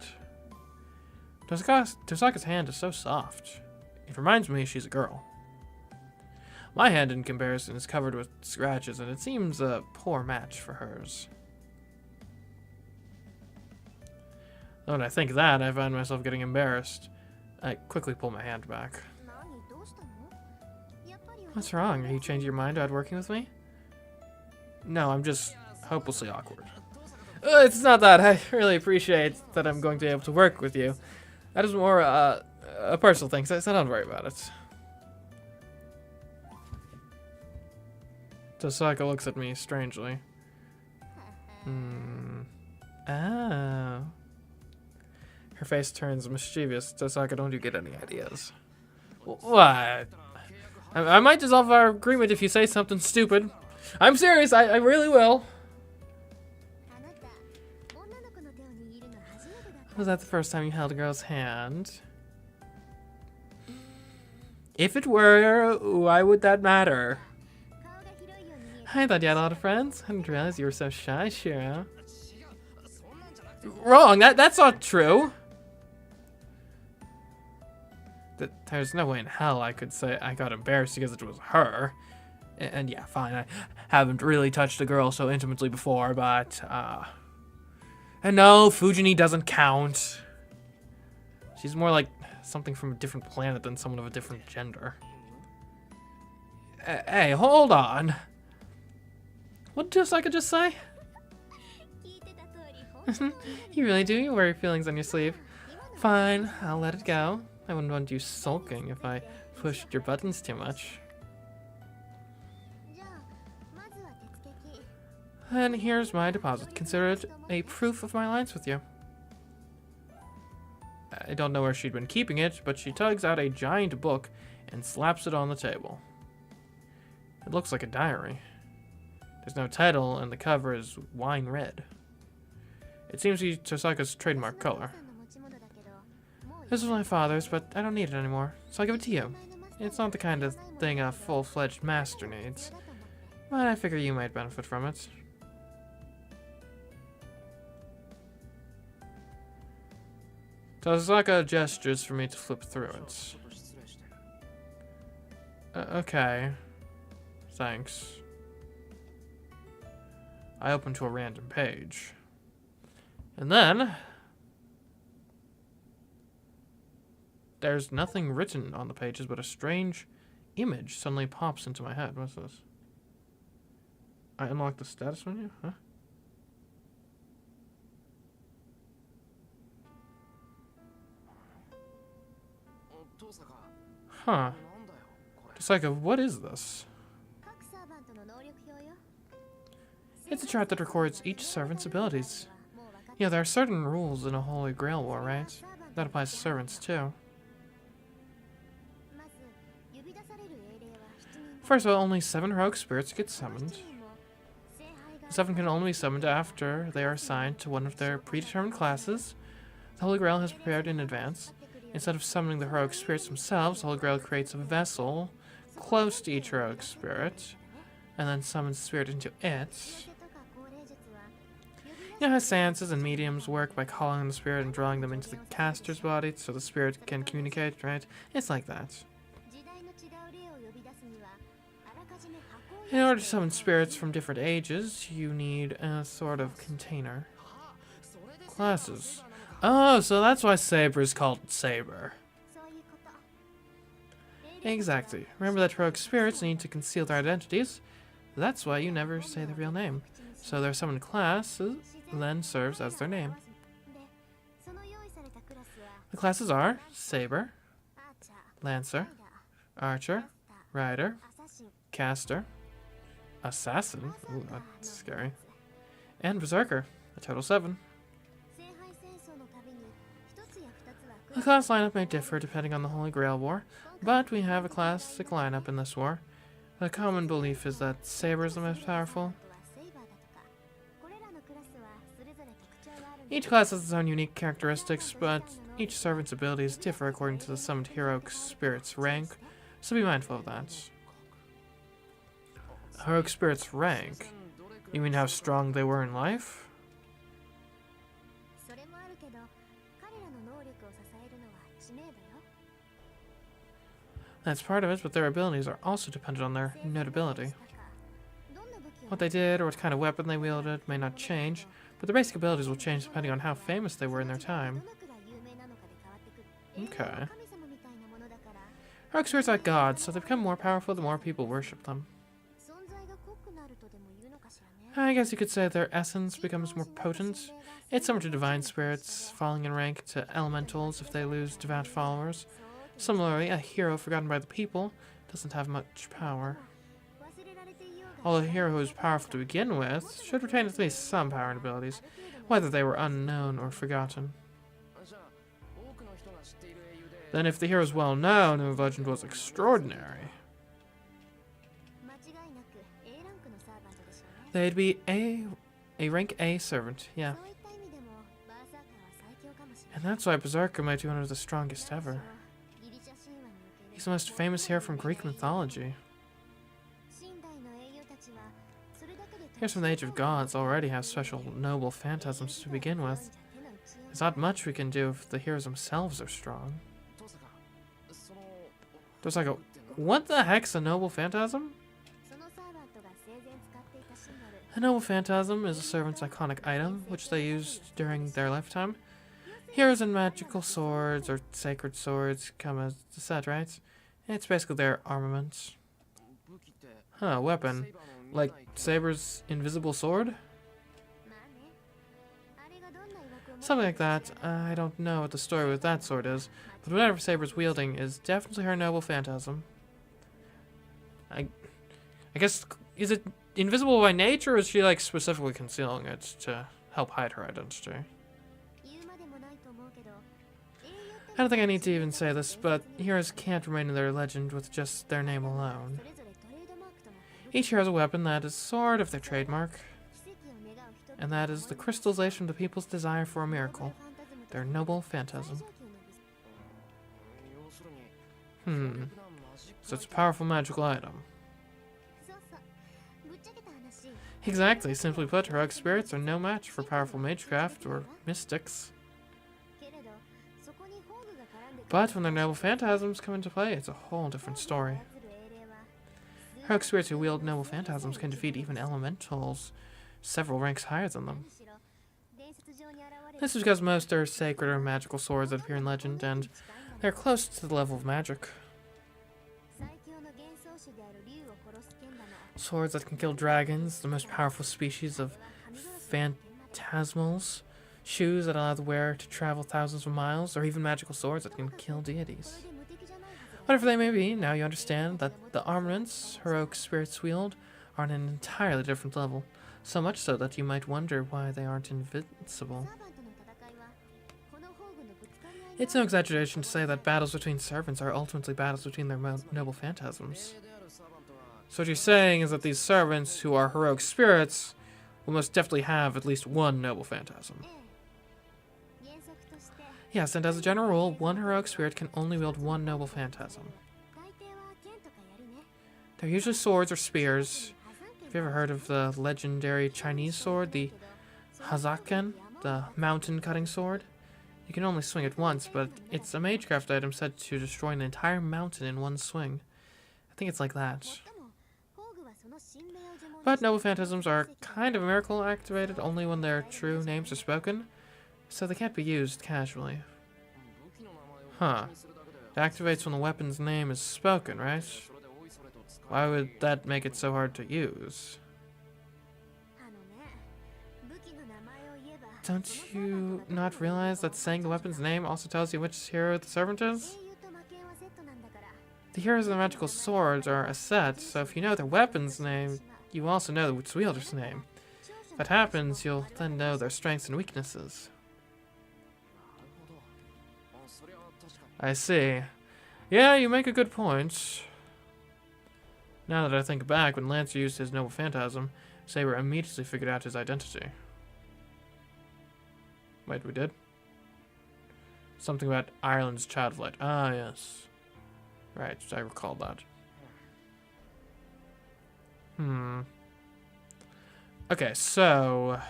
Tosaka's hand is so soft. It reminds me she's a girl. My hand, in comparison, is covered with scratches, and it seems a poor match for hers. When I think that, I find myself getting embarrassed. I quickly pull my hand back. What's wrong? Are you changing your mind about working with me? No, I'm just hopelessly awkward. It's not that. I really appreciate that I'm going to be able to work with you. That is more a personal thing, so don't worry about it. Tosaka looks at me strangely. Oh. Her face turns mischievous. Tosaka, don't you get any ideas? What? I might dissolve our agreement if you say something stupid. I'm serious, I really will. Was that the first time you held a girl's hand? If it were, why would that matter? I thought you had a lot of friends. I didn't realize you were so shy, Shiro. Wrong, that's not true. There's no way in hell I could say I got embarrassed because it was her. And yeah, fine, I haven't really touched a girl so intimately before, but, and no, Fujini doesn't count. She's more like something from a different planet than someone of a different gender. Hey, hold on. What did Tosaka just say? You really do? You wear your feelings on your sleeve. Fine, I'll let it go. I wouldn't want you sulking if I pushed your buttons too much. And here's my deposit. Consider it a proof of my alliance with you. I don't know where she'd been keeping it, but she tugs out a giant book and slaps it on the table. It looks like a diary. There's no title, and the cover is wine red. It seems to be Tosaka's trademark color. This was my father's, but I don't need it anymore, so I'll give it to you. It's not the kind of thing a full-fledged master needs, but I figure you might benefit from it. Tosaka gestures for me to flip through it. Okay. Thanks. I open to a random page. And then there's nothing written on the pages, but a strange image suddenly pops into my head. What's this? I unlock the status menu? Huh? Huh. Tosaka, what is this? It's a chart that records each servant's abilities. Yeah, there are certain rules in a Holy Grail War, right? That applies to servants, too. First of all, only 7 heroic spirits get summoned. 7 can only be summoned after they are assigned to one of their predetermined classes. The Holy Grail has prepared in advance. Instead of summoning the heroic spirits themselves, the Holy Grail creates a vessel close to each heroic spirit, and then summons the spirit into it. You know how seances and mediums work by calling on the spirit and drawing them into the caster's body so the spirit can communicate, right? It's like that. In order to summon spirits from different ages, you need a sort of container. Classes. Oh, so that's why Saber is called Saber. Exactly. Remember that heroic spirits need to conceal their identities? That's why you never say their real name. So their summoned class then serves as their name. The classes are Saber, Lancer, Archer, Rider, Caster, Assassin, ooh, that's scary, and Berserker, a total 7. The class lineup may differ depending on the Holy Grail War, but we have a classic lineup in this war. The common belief is that Saber is the most powerful. Each class has its own unique characteristics, but each servant's abilities differ according to the summoned heroic spirit's rank, so be mindful of that. Heroic spirit's rank? You mean how strong they were in life? That's part of it, but their abilities are also dependent on their notability. What they did or what kind of weapon they wielded may not change, but their basic abilities will change depending on how famous they were in their time. Okay. Heroic spirits are gods, so they become more powerful the more people worship them. I guess you could say their essence becomes more potent. It's similar to divine spirits, falling in rank to elementals if they lose devout followers. Similarly, a hero forgotten by the people doesn't have much power. Although a hero who is powerful to begin with should retain at least some power and abilities, whether they were unknown or forgotten. Then if the hero is well known and the legend was extraordinary, they'd be a rank A servant, yeah. And that's why Berserker might be one of the strongest ever. He's the most famous hero from Greek mythology. Heroes from the Age of Gods already have special noble phantasms to begin with. There's not much we can do if the heroes themselves are strong. There's like a... What the heck's a noble phantasm? A noble phantasm is a servant's iconic item, which they used during their lifetime. Heroes and magical swords, or sacred swords, come as a set, right? It's basically their armaments. Huh, weapon. Like Saber's invisible sword? Something like that. I don't know what the story with that sword is, but whatever Saber's wielding is definitely her noble phantasm. I guess, is it invisible by nature, or is she like specifically concealing it to help hide her identity? I don't think I need to even say this, but heroes can't remain in their legend with just their name alone. Each hero has a weapon that is sort of their trademark, and that is the crystallization of the people's desire for a miracle, their noble phantasm. So it's a powerful magical item. Exactly, simply put, heroic spirits are no match for powerful magecraft or mystics. But when their noble phantasms come into play, it's a whole different story. Heroic spirits who wield noble phantasms can defeat even elementals several ranks higher than them. This is because most are sacred or magical swords that appear in legend, and they're close to the level of magic. Swords that can kill dragons, the most powerful species of phantasmals. Shoes that allow the wearer to travel thousands of miles, or even magical swords that can kill deities. Whatever they may be, now you understand that the armaments heroic spirits wield are on an entirely different level, so much so that you might wonder why they aren't invincible. It's no exaggeration to say that battles between servants are ultimately battles between their noble phantasms. So what you're saying is that these servants, who are heroic spirits, will most definitely have at least one noble phantasm. Yes, and as a general rule, one heroic spirit can only wield one noble phantasm. They're usually swords or spears. Have you ever heard of the legendary Chinese sword, the Hazaken, the mountain cutting sword. You can only swing it once, but it's a MageCraft item said to destroy an entire mountain in one swing. I think it's like that. But noble phantasms are kind of miracle activated only when their true names are spoken, so they can't be used casually. Huh. It activates when the weapon's name is spoken, right? Why would that make it so hard to use? Don't you not realize that saying the weapon's name also tells you which hero the servant is? The heroes of the magical swords are a set, so if you know their weapon's name, you also know its wielder's name. If that happens, you'll then know their strengths and weaknesses. I see. Yeah, you make a good point. Now that I think back, when Lancer used his noble phantasm, Saber immediately figured out his identity. Wait, we did? Something about Ireland's child of light. Ah, yes. Right, I recall that. Okay, so...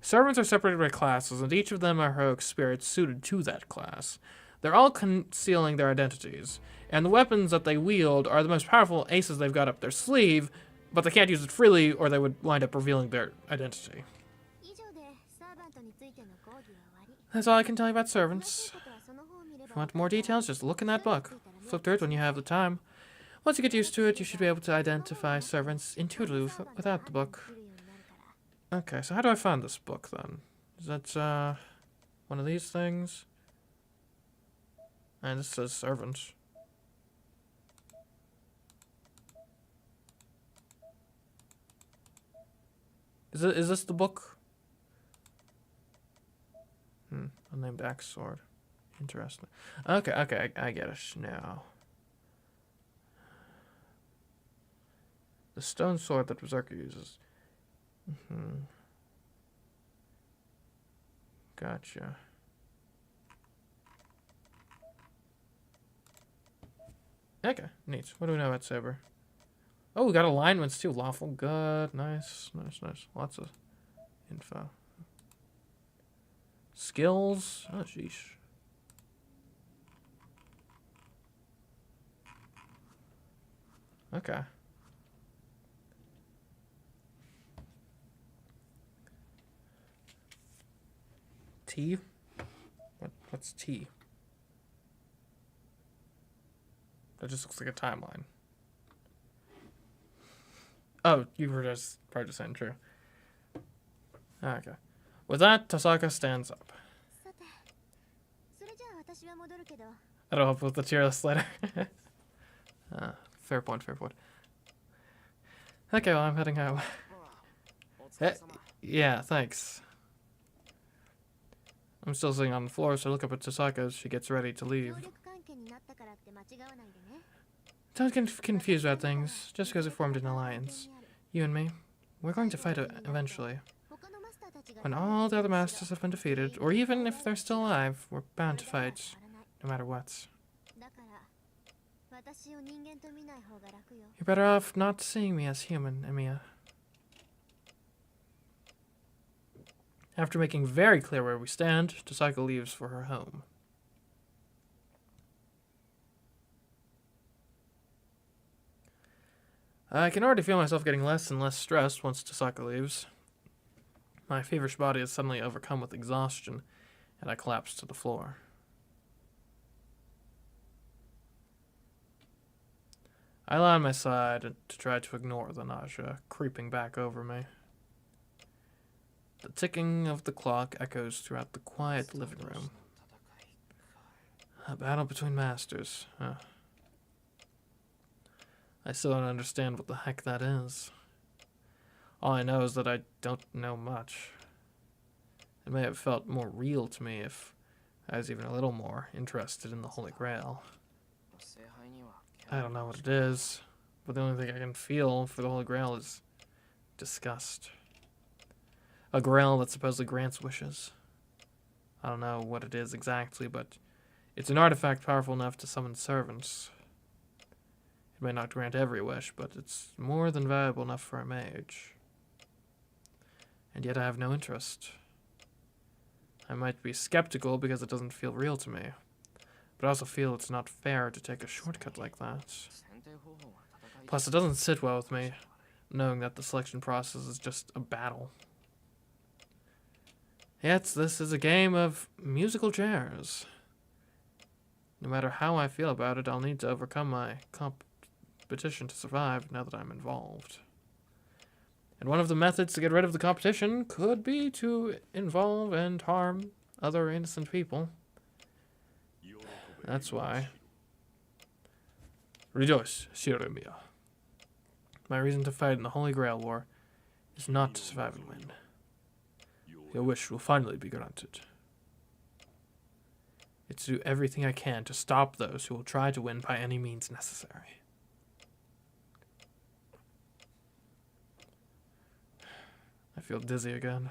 servants are separated by classes, and each of them are heroic spirits suited to that class. They're all concealing their identities, and the weapons that they wield are the most powerful aces they've got up their sleeve, but they can't use it freely or they would wind up revealing their identity. That's all I can tell you about servants. If you want more details, just look in that book. Flip through it when you have the time. Once you get used to it, you should be able to identify servants intuitively without the book. Okay, so how do I find this book then? Is that one of these things? And this says servants. Is this the book? Unnamed axe sword. Interesting. Okay, I get it now. The stone sword that Berserker uses. Gotcha. Okay, neat. What do we know about Saber? Oh, we got alignments too. Lawful good. Nice. Lots of info. Skills. Oh, sheesh. Okay. T? What's T? That just looks like a timeline. Oh, you were just probably just saying true. Okay. With that, Tasaka stands up. That'll help with the tier list later. Fair point. Okay, well, I'm heading home. Yeah, thanks. I'm still sitting on the floor, so I look up at Tasaka as she gets ready to leave. Don't get confused about things, just because we formed an alliance. You and me, we're going to fight eventually. When all the other masters have been defeated, or even if they're still alive, we're bound to fight, no matter what. You're better off not seeing me as human, Emiya. After making very clear where we stand, Tasaka leaves for her home. I can already feel myself getting less and less stressed once Tasaka leaves. My feverish body is suddenly overcome with exhaustion, and I collapse to the floor. I lie on my side to try to ignore the nausea creeping back over me. The ticking of the clock echoes throughout the quiet living room. A battle between masters, huh? I still don't understand what the heck that is. All I know is that I don't know much. It may have felt more real to me if I was even a little more interested in the Holy Grail. I don't know what it is, but the only thing I can feel for the Holy Grail is disgust. A grail that supposedly grants wishes. I don't know what it is exactly, but it's an artifact powerful enough to summon servants. It may not grant every wish, but it's more than valuable enough for a mage. and yet I have no interest. I might be skeptical because it doesn't feel real to me, but I also feel it's not fair to take a shortcut like that. Plus, it doesn't sit well with me, knowing that the selection process is just a battle. Yet, this is a game of musical chairs. No matter how I feel about it, I'll need to overcome my competition to survive now that I'm involved. And one of the methods to get rid of the competition could be to involve and harm other innocent people. That's why. Rejoice, Shiremiya. My reason to fight in the Holy Grail War is not to survive and win. Your wish will finally be granted. It's to do everything I can to stop those who will try to win by any means necessary. I feel dizzy again.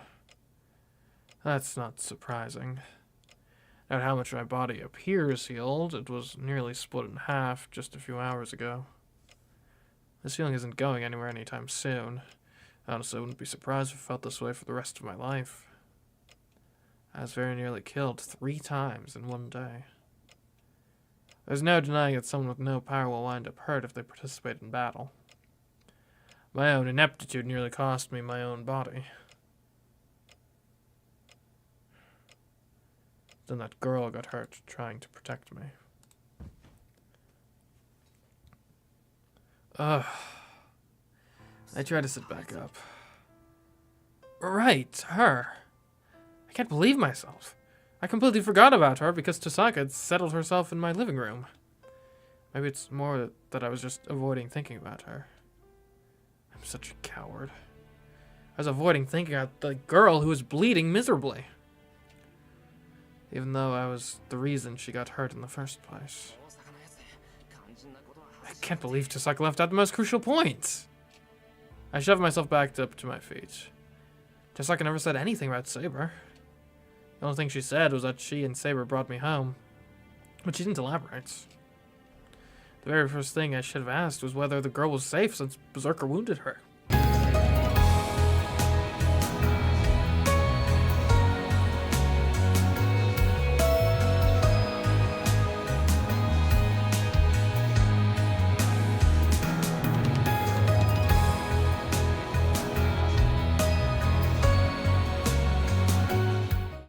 That's not surprising. No matter how much my body appears healed, it was nearly split in half just a few hours ago. This feeling isn't going anywhere anytime soon. Honestly, I wouldn't be surprised if I felt this way for the rest of my life. I was very nearly killed 3 times in one day. There's no denying that someone with no power will wind up hurt if they participate in battle. My own ineptitude nearly cost me my own body. Then that girl got hurt trying to protect me. Ugh. I try to sit back up. Right, her. I can't believe myself. I completely forgot about her because Tosaka had settled herself in my living room. Maybe it's more that I was just avoiding thinking about her. I'm such a coward. I was avoiding thinking about the girl who was bleeding miserably. Even though I was the reason she got hurt in the first place. I can't believe Tosaka left out the most crucial point. I shoved myself back up to my feet. Tosaka never said anything about Saber. The only thing she said was that she and Saber brought me home. But she didn't elaborate. The very first thing I should have asked was whether the girl was safe since Berserker wounded her.